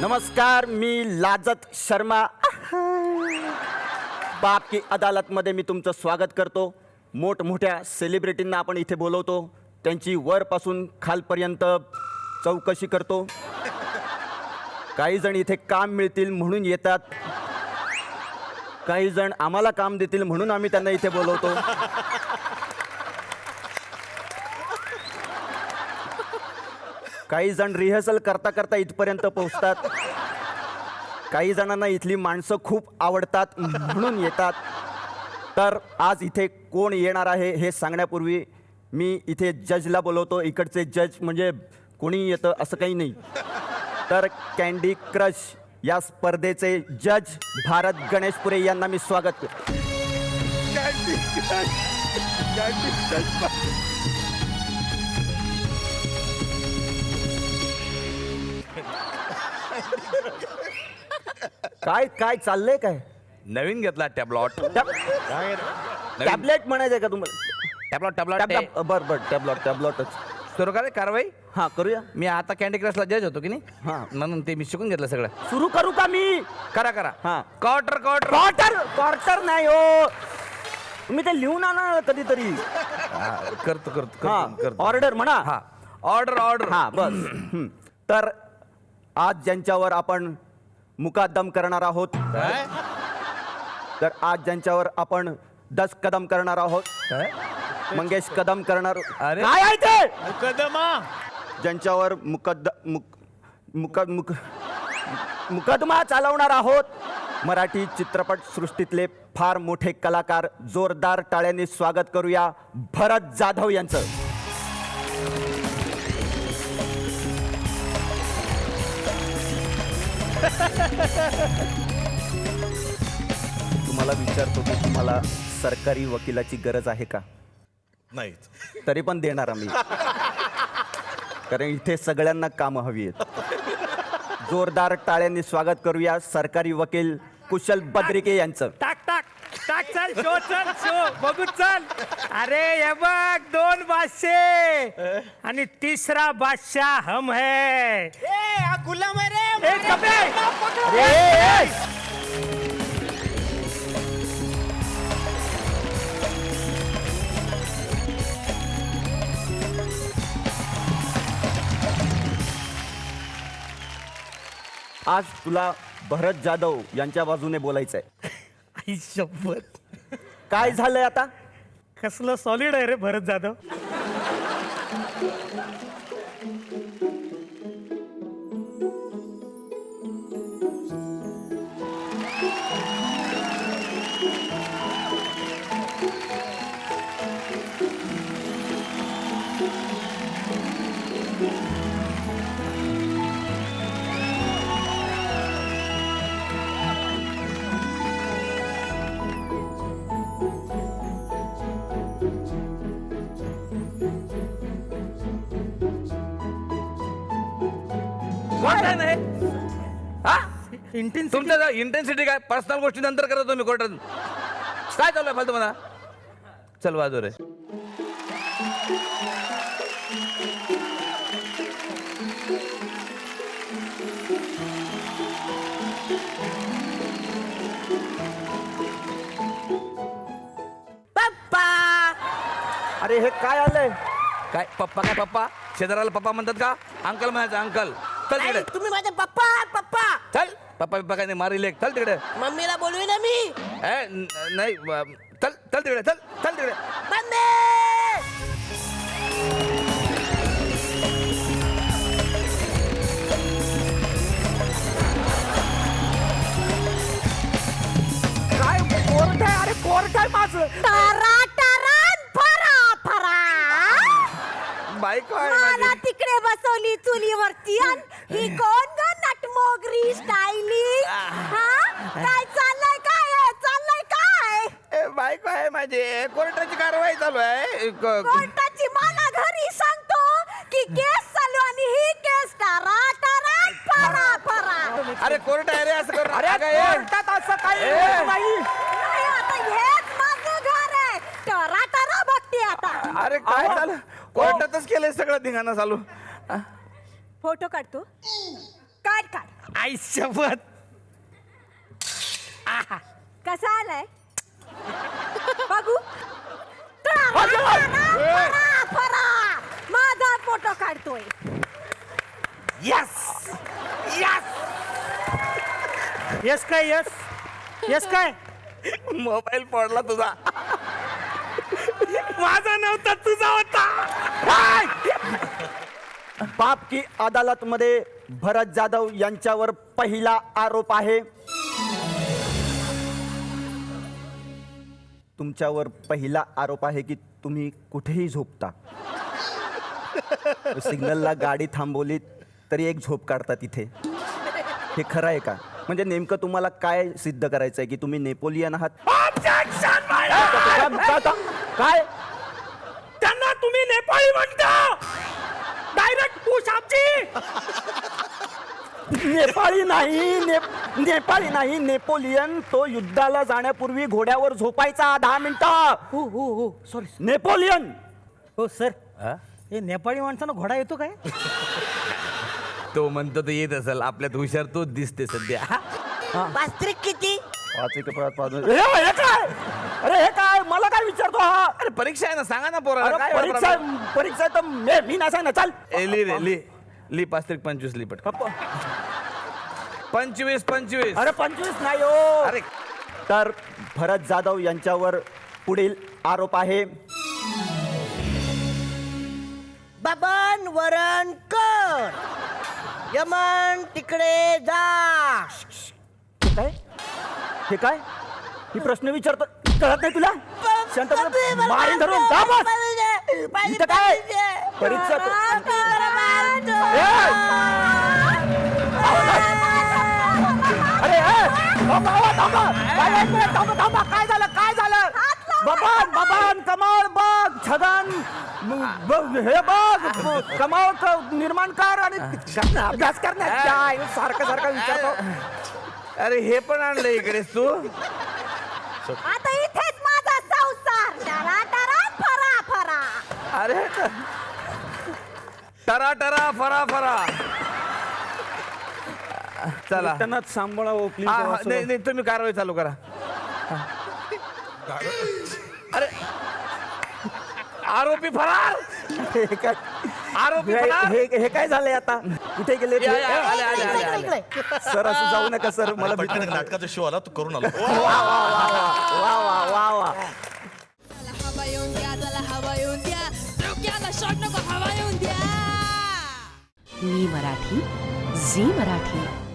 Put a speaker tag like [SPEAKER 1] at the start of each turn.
[SPEAKER 1] नमस्कार, मी लाजत शर्मा बाप की अदालतमध्ये मी तुमचं स्वागत करतो. मोठमोठ्या सेलिब्रिटींना आपण इथे बोलवतो, त्यांची वरपासून खालपर्यंत चौकशी करतो. काही जण इथे काम मिळतील म्हणून येतात, काही जण आम्हाला काम देतील म्हणून आम्ही त्यांना इथे बोलवतो. काही जण रिहर्सल करता करता इथपर्यंत पोहोचतात. काही जणांना इथली माणसं खूप आवडतात म्हणून येतात. तर आज इथे कोण येणार आहे हे सांगण्यापूर्वी मी इथे जजला बोलवतो. इकडचे जज म्हणजे कोणी येतं असं काही नाही. तर कँडी क्रश या स्पर्धेचे जज भारत गणेशपुरे यांना मी स्वागत करतो. काय काय चाललंय काय?
[SPEAKER 2] नवीन घेतला टॅबलॉट.
[SPEAKER 1] टॅबलेट म्हणायचंय का तुम्हाला?
[SPEAKER 2] टॅबलॉट
[SPEAKER 1] बर बर टॅबलॉटच.
[SPEAKER 2] सुरू करा कारवाई.
[SPEAKER 1] हा करूया.
[SPEAKER 2] मी आता कॅन्डी क्रशला जज होतो की नाही,
[SPEAKER 1] हा.
[SPEAKER 2] म्हणून ते मी शिकून घेतलं सगळं.
[SPEAKER 1] सुरू करू का मी?
[SPEAKER 2] करा करा.
[SPEAKER 1] हा.
[SPEAKER 2] क्वार्टर क्वार्टर
[SPEAKER 1] क्वार्टर नाही हो, तुम्ही ते लिहून आणा कधीतरी.
[SPEAKER 2] करतो करतो
[SPEAKER 1] हा
[SPEAKER 2] करतो.
[SPEAKER 1] ऑर्डर म्हणा.
[SPEAKER 2] हा ऑर्डर ऑर्डर.
[SPEAKER 1] हा बस. तर आज ज्यांच्यावर आपण मुकादम करणार आहोत, तर आज ज्यांच्यावर आपण 10 कदम करणार आहोत, मंगेश कदम करणार.
[SPEAKER 2] अरे.
[SPEAKER 1] काय आहे ते?
[SPEAKER 3] मुकदमा.
[SPEAKER 1] ज्यांच्यावर मुकदमा चालवणार आहोत, मराठी चित्रपट सृष्टीतले फार मोठे कलाकार. जोरदार टाळ्यांनी स्वागत करूया भरत जाधव यांचं. तुम्हाला विचारतो की तुम्हाला सरकारी वकिलाची गरज आहे का?
[SPEAKER 3] नाही.
[SPEAKER 1] तरी पण देणार आम्ही, कारण इथे सगळ्यांना कामं हवी आहेत. जोरदार टाळ्यांनी स्वागत करूया सरकारी वकील कुशल बद्रिके यांचं.
[SPEAKER 4] टाक टाक टाक, चल शो बघू चल. अरे हे बघ 2 बादशे आणि तिसरा बादशाह हम है.
[SPEAKER 3] गुलाम आहे रे.
[SPEAKER 4] ए, कपडे.
[SPEAKER 1] आज तुला भरत जाधव यांच्या बाजूने बोलायचंय.
[SPEAKER 4] आई शपथ,
[SPEAKER 1] काय झालंय आता?
[SPEAKER 4] कसलं सॉलिड आहे रे भरत जाधव.
[SPEAKER 2] काय नाही हा
[SPEAKER 4] इंटेन्सिटी.
[SPEAKER 2] इंटेन्सिटी काय पर्सनल गोष्टी नंतर करतो मी कोर्टात. काय चालू आहे फालतू मला? चल वाजव रे.
[SPEAKER 1] अरे हे काय आलंय?
[SPEAKER 2] काय पप्पा? काय पप्पा? शेजाराला पप्पा म्हणतात का? अंकल म्हणायचं अंकल. चल तिकडे.
[SPEAKER 5] तुम्ही माझे पप्पा पप्पा.
[SPEAKER 2] चल पप्पा पप्पा काय नाही, मारी लेख. चल तिकडे.
[SPEAKER 5] मम्मीला बोलवी ना मी.
[SPEAKER 2] नाही चल चल तिकडे. चल चल तिकडे.
[SPEAKER 5] बंदे.
[SPEAKER 1] काय कोर्ट आहे? अरे कोर्ट आहे माझं.
[SPEAKER 5] टरा टरान फरा फरा.
[SPEAKER 2] बाईक
[SPEAKER 5] मला तिकडे बसवली चुलीवरती आणि ही कोण ग नटमोगरी स्टाईली. हा काय चाललंय? काय चाललंय? काय
[SPEAKER 2] बाईक आहे माझी. कोर्टाची कारवाई चालू आहे.
[SPEAKER 5] कोर्टाची? मला घरी सांगतो की केस चालू आणि ही केस टरा टरान फरा फरा.
[SPEAKER 2] अरे कोर्ट आहे रे, असं कर.
[SPEAKER 1] अरे कोर्टात असं काही होत नाही.
[SPEAKER 5] नाही, आता हेच माझं घर आहे. टरा टरा बघते आता.
[SPEAKER 2] अरे काय झालं? कोर्टातच केलंय सगळं धिंगाणा चालू.
[SPEAKER 5] फोटो काढतो. काढ काढ.
[SPEAKER 4] आईसोबत
[SPEAKER 5] कसा आलाय बघू फरा, फरा. माझा फोटो काढतोय
[SPEAKER 4] यस यस यस काय यस यस काय
[SPEAKER 2] मोबाईल पडला तुझा.
[SPEAKER 4] माझा नव्हता तुझा होता.
[SPEAKER 1] बाप की अदालत मध्ये भरत जाधव यांच्यावर पहिला आरोप आहे. तुमच्यावर पहिला आरोप आहे की तुम्ही कुठेही झोपता. सिग्नलला गाडी थांबवली तरी एक झोप काढता तिथे. हे खरं आहे का? म्हणजे नेमकं तुम्हाला काय सिद्ध करायचं आहे की तुम्ही नेपोलियन आहात? काय
[SPEAKER 4] त्यांना तुम्ही नेपाळी म्हणता डायरेक्ट पुश आमची.
[SPEAKER 1] नेपाळी नाही नेपाळी नाही, नेपोलियन. तो युद्धाला जाण्यापूर्वी घोड्यावर झोपायचा 10 मिनिटं.
[SPEAKER 4] हो हो हो सॉरी
[SPEAKER 1] नेपोलियन.
[SPEAKER 4] हो सर हे नेपाळी माणसानं घोडा येतो काय?
[SPEAKER 2] तो म्हणतो तो येत असेल. आपल्यात हुशार तो दिसते सध्या.
[SPEAKER 5] वास्त्रिक किती
[SPEAKER 1] 5 एक 5 हे काय? अरे हे काय? मला काय विचारतो हा?
[SPEAKER 2] अरे परीक्षा आहे ना, सांगा ना पोरा.
[SPEAKER 1] अरे परीक्षा तर मी नाही सांगणार. चाल
[SPEAKER 2] ली रे ली 5 × 25 ली पटकन. 25.
[SPEAKER 1] अरे 25 नाही हो.
[SPEAKER 2] अरे
[SPEAKER 1] तर भरत जाधव यांच्यावर पुढील आरोप आहे.
[SPEAKER 6] बबन वरण कर यमन तिकडे जा.
[SPEAKER 1] हे काय? हे काय? मी प्रश्न विचारतो, कळत नाही तुला? शांत बस. मारीन धरून जा बस. इथं काय परीक्षा अरे थांबा. काय झालं? बबन कमाल बघ. छगन हे बघ कमाल निर्माण कर आणि अभ्यास करण्यात काय सारखं विचारतो.
[SPEAKER 2] अरे हे पण आणलं इकडे तू.
[SPEAKER 5] आता इथेच माझा संसार टरा टरा फरा फरा.
[SPEAKER 2] अरे टरा फरा. चला
[SPEAKER 1] त्यांना सांभाळा हो प्लीज.
[SPEAKER 2] नाही तुम्ही कारवाई चालू करा. अरे आरोपी फरार. आरोपी फरार.
[SPEAKER 1] हे काय झालंय आता? कुठे गेले
[SPEAKER 2] आले.
[SPEAKER 1] सर? असं जाऊ नका सर, मला भीती
[SPEAKER 3] पटकन नाटकाचा शो आला तू करून आलो.
[SPEAKER 1] वा.
[SPEAKER 7] हवा येऊन द्या, त्याला हवा येऊन द्या, डोक्याला शॉट नको, हवा येऊन द्या.
[SPEAKER 8] मी मराठी, झी मराठी.